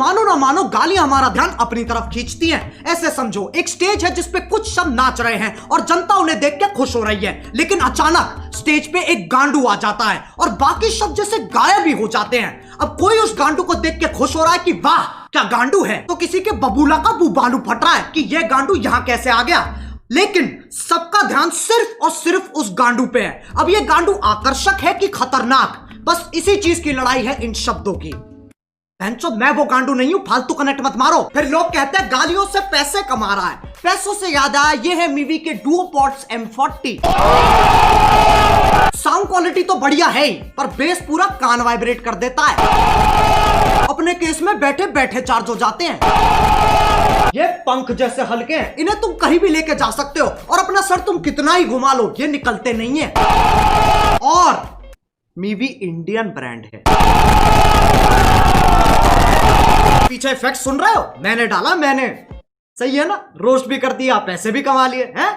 मानो ना मानो गालियां हमारा ध्यान अपनी तरफ खींचती हैं। ऐसे समझो एक स्टेज है जिसपे कुछ सब नाच रहे हैं और जनता उन्हें देख के खुश हो रही है, लेकिन अचानक स्टेज पे एक गांडू आ जाता है और बाकी सब जैसे गायब ही हो जाते हैं। अब कोई उस गांडू को देख के खुश हो रहा है कि वाह क्या गांडू है, तो किसी के बबूला का बुबालू फट रहा है कि यह गांडू यहां कैसे आ गया। लेकिन सबका ध्यान सिर्फ और सिर्फ उस गांडू पे है। अब यह गांडू आकर्षक है कि खतरनाक, बस इसी चीज की लड़ाई है इन शब्दों की। मैं वो गांडू नहीं हूं, फालतू कनेक्ट मत मारो। फिर लोग कहते हैं गालियों से पैसे कमा रहा है। पैसों से याद आया, ये है मीवी के डुओपॉड्स M40। साउंड क्वालिटी तो बढ़िया है ही, पर बेस पूरा कान वाइब्रेट कर देता है। अपने केस में बैठे बैठे चार्ज हो जाते हैं। ये पंख जैसे हल्के हैं, इन्हें तुम कहीं भी लेके जा सकते हो और अपना सर तुम कितना ही घुमा लो ये निकलते नहीं है। और मीवी इंडियन ब्रांड है। पीछे इफेक्ट सुन रहे हो, मैंने डाला, मैंने। सही है ना, रोस्ट भी कर दिया, पैसे भी कमा लिए हैं।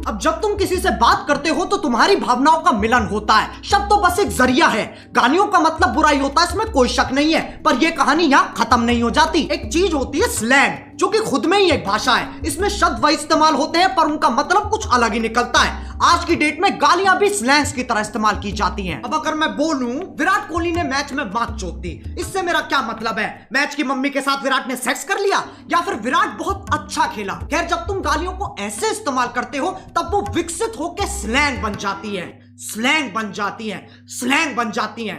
अब जब तुम किसी से बात करते हो तो तुम्हारी भावनाओं का मिलन होता है। शब्द तो बस एक जरिया है। गालियों का मतलब बुराई होता है, इसमें कोई शक नहीं है, पर यह कहानी यहां खत्म नहीं हो जाती। एक चीज होती है स्लैंग, जो कि खुद में ही एक भाषा है। इसमें शब्द वही इस्तेमाल होते हैं पर उनका मतलब कुछ अलग ही निकलता है। आज की डेट में गालियां भी स्लैंग्स की तरह इस्तेमाल की जाती हैं। अब अगर मैं बोलूं विराट कोहली ने मैच में मात चोक दी, इससे मेरा क्या मतलब है? मैच की मम्मी के साथ विराट ने सेक्स कर लिया या फिर विराट बहुत अच्छा खेला? खैर, जब तुम गालियों को ऐसे इस्तेमाल करते हो तब वो विकसित होकर स्लैंग बन जाती है, स्लैंग बन जाती है, स्लैंग बन जाती है।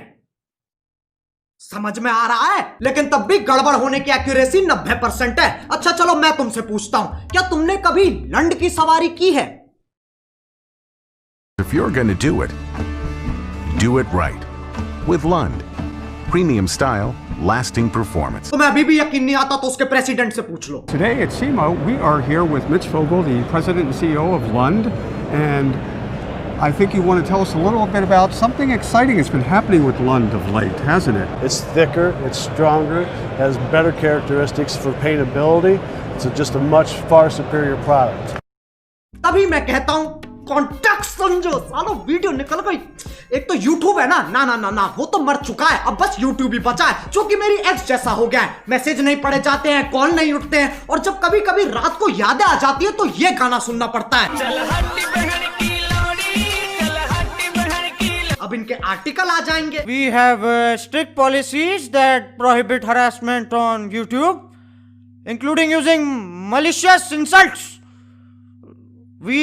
समझ में आ रहा है? लेकिन तब भी गड़बड़ होने की एक्यूरेसी 90% है। अच्छा चलो मैं तुमसे पूछता हूं, क्या तुमने कभी लंड की सवारी की है? If you're going to do it right. With Lund. Premium style, lasting performance. तुम्हें अभी भी यकीन नहीं आता तो उसके प्रेसिडेंट से पूछ लो। Today at SEMA, we are here with Mitch Fogel, the president and CEO of Lund, and I think you want to tell us a little bit about something exciting that's been happening with Lund of late, hasn't it? It's thicker, it's stronger, has better characteristics for paintability. It's just a much far superior product. तभी मैं कहता हूं contact समझो। सालो video निकल गई। एक तो YouTube है ना, ना ना ना ना वो तो मर चुका है, अब बस YouTube ही बचा है, जो कि मेरी एक्स जैसा हो गया है। मैसेज नहीं पढ़े जाते हैं, कॉल नहीं उठते हैं, और जब कभी कभी रात को यादें आ जाती है तो ये गाना सुनना पड़ता है। अब इनके आर्टिकल आ जाएंगे। We have strict policies that prohibit harassment on YouTube, including using malicious insults. We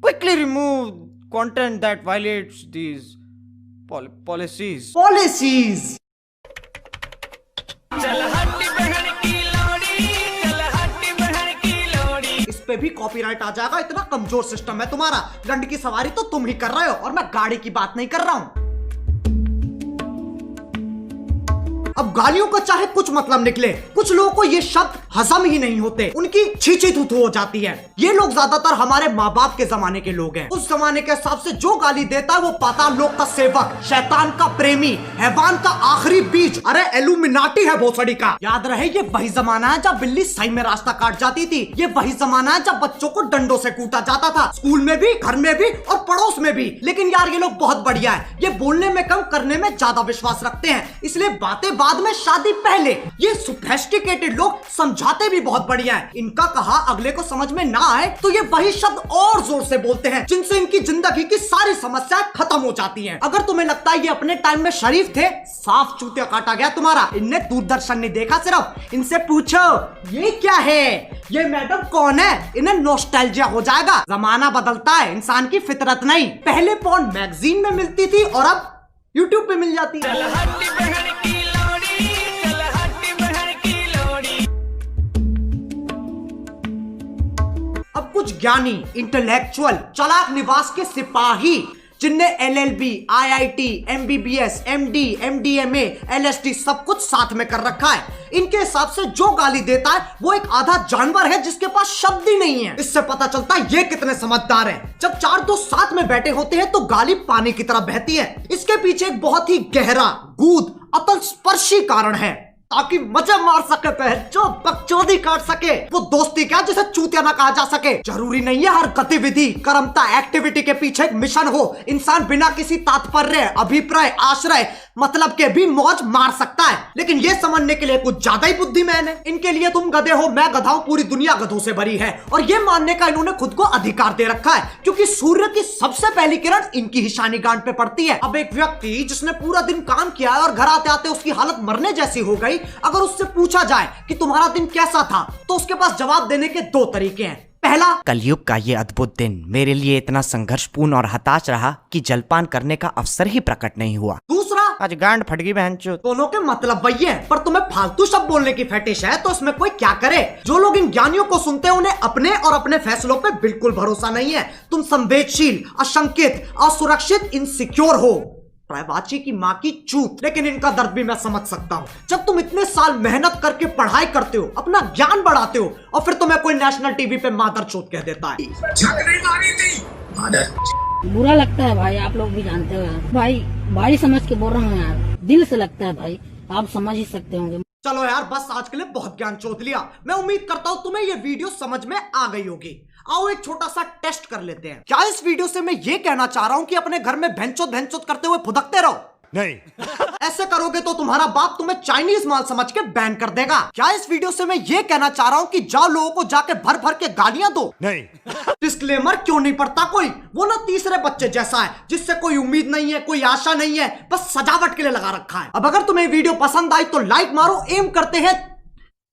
quickly remove content that violates these policies. Policies. इस पे भी कॉपीराइट आ जाएगा, इतना कमजोर सिस्टम है तुम्हारा। लंड की सवारी तो तुम ही कर रहे हो और मैं गाड़ी की बात नहीं कर रहा हूं। अब गालियों का चाहे कुछ मतलब निकले, कुछ लोगों को ये शब्द हजम ही नहीं होते, उनकी छींची थूथू हो जाती है। ये लोग ज्यादातर हमारे माँ बाप के जमाने के लोग हैं। उस जमाने के हिसाब से जो गाली देता है वो पाताल लोक का सेवक, शैतान का प्रेमी, हैवान का आखिरी बीज, अरे एलुमिनाटी है भोसड़ी का। याद रहे ये वही जमाना है जब बिल्ली सही में रास्ता काट जाती थी। ये वही जमाना है जब बच्चों को डंडों से कूटा जाता था, स्कूल में भी, घर में भी और पड़ोस में भी। लेकिन यार ये लोग बहुत बढ़िया है, ये बोलने में कम करने में ज्यादा विश्वास रखते हैं, इसलिए बातें बाद में शादी पहले। ये सोफिस्टिकेटेड लोग समझाते भी बहुत बढ़िया है। इनका कहा अगले को समझ में ना आए तो ये वही शब्द और जोर से बोलते हैं जिनसे इनकी जिंदगी की सारी समस्याएं खत्म हो जाती हैं। अगर तुम्हें लगता है ये अपने टाइम में शरीफ थे, साफ चूतिया काटा गया तुम्हारा। इनने दूरदर्शन नहीं देखा सिर्फ, इनसे पूछो ये क्या है, ये मैडम कौन है, इन्हें नॉस्टैल्जिया हो जाएगा। जमाना बदलता है, इंसान की फितरत नहीं। पहले पॉर्न मैगजीन में मिलती थी और अब यूट्यूब पे मिल जाती है। अब कुछ ज्ञानी, इंटेलेक्चुअल, चालाक निवास के सिपाही जिनने LLB, IIT, MBBS, MD, MDMA, LSD सब कुछ साथ में कर रखा है, इनके हिसाब से जो गाली देता है वो एक आधा जानवर है जिसके पास शब्द ही नहीं है। इससे पता चलता है ये कितने समझदार हैं। जब चार दोस्त साथ में बैठे होते हैं तो गाली पानी की तरह बहती है। इसके पीछे एक बहुत ही गहरा, गूढ़, अतल स्पर्शी कारण है, ताकि मजे मार सके, जो बकचोदी काट सके। वो दोस्ती क्या जिसे चूतिया चूतिया ना कहा जा सके। जरूरी नहीं है हर गतिविधि कर्मता एक्टिविटी के पीछे एक मिशन हो। इंसान बिना किसी तात्पर्य अभिप्राय आश्रय मतलब के भी मौज मार सकता है, लेकिन ये समझने के लिए कुछ ज्यादा ही बुद्धिमान है। इनके लिए तुम गधे हो, मैं गधा हूं, पूरी दुनिया गधों से भरी है, और ये मानने का इन्होंने खुद को अधिकार दे रखा है क्योंकि सूर्य की सबसे पहली किरण इनकी ही शानी गांठ पे पड़ती है। अब एक व्यक्ति जिसने पूरा दिन काम किया है और घर आते आते उसकी हालत मरने जैसी हो गई, अगर उससे पूछा जाए कि तुम्हारा दिन कैसा था, तो उसके पास जवाब देने के दो तरीके हैं। पहला, कलयुग का ये अद्भुत दिन मेरे लिए इतना संघर्षपूर्ण और हताश रहा कि जलपान करने का अवसर ही प्रकट नहीं हुआ। दूसरा, आज गांड फट गई बहनचोद। दोनों के मतलब वही है, पर तुम्हें फालतू शब्द बोलने की फेटिश है, तो इसमें कोई क्या करे। जो लोग इन ज्ञानियों को सुनते हैं उन्हें अपने और अपने फैसलों पे बिल्कुल भरोसा नहीं है। तुम संवेदनशील, अशंकित, असुरक्षित, इनसिक्योर हो। प्रायवाची की माँ की चूत। लेकिन इनका दर्द भी मैं समझ सकता हूँ। जब तुम इतने साल मेहनत करके पढ़ाई करते हो, अपना ज्ञान बढ़ाते हो, और फिर तुम्हें कोई नेशनल टीवी पे मादर चोत कह देता है। बुरा लगता है भाई, आप लोग भी जानते हो यार। भाई समझ के बोल रहा हूँ यार, दिल से लगता है भाई, आप समझ ही सकते होंगे। चलो यार, बस आज के लिए बहुत ज्ञान चोत लिया। मैं उम्मीद करता हूँ तुम्हें ये वीडियो समझ में आ गई होगी। आओ एक छोटा सा टेस्ट कर लेते हैं। क्या इस वीडियो से मैं ये कहना चाह रहा हूँ कि अपने घर में भैंचोद करते हुए फुदकते रहो? नहीं। ऐसे करोगे तो तुम्हारा बाप तुम्हें चाइनीज माल समझ के बैन कर देगा। क्या इस वीडियो से मैं ये कहना चाह रहा हूँ कि जाओ लोगों को जाके भर भर के गालियां दो? नहीं। डिस्क्लेमर क्यों नहीं पढ़ता कोई? वो ना तीसरे बच्चे जैसा है जिससे कोई उम्मीद नहीं है, कोई आशा नहीं है, बस सजावट के लिए लगा रखा है। अब अगर तुम्हें वीडियो पसंद आई तो लाइक मारो। एम करते हैं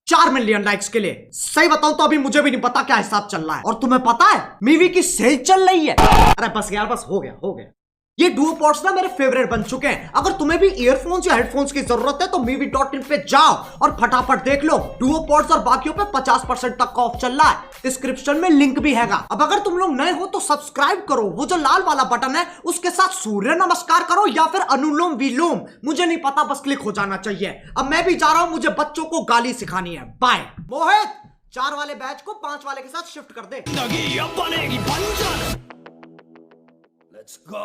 4 मिलियन लाइक्स के लिए। सही बताऊं तो अभी मुझे भी नहीं पता क्या हिसाब चल रहा है। और तुम्हें पता है मीवी की सेल चल रही है। अरे बस यार, बस हो गया। ये डुओ पॉड्स ना मेरे फेवरेट बन चुके हैं। अगर तुम्हें भी ईयरफोन्स या हेडफोन्स की जरूरत है तो मीवी.in पे जाओ और फटाफट देख लो। डुओ पॉड्स और बाकियों पे 50% तक का ऑफ चल रहा है। डिस्क्रिप्शन में लिंक भी हैगा। अब अगर तुम लोग नए हो तो सब्सक्राइब करो, वो जो लाल वाला बटन है उसके साथ सूर्य नमस्कार करो या फिर अनुलोम विलोम, मुझे नहीं पता, बस क्लिक हो जाना चाहिए। अब मैं भी जा रहा हूं, मुझे बच्चों को गाली सिखानी है। बाय। मोहित, 4 वाले बैच को 5 वाले के साथ शिफ्ट कर दे। Let's go.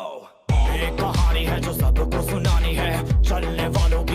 एक कहानी है जो सबको सुनानी है, चलने वालों की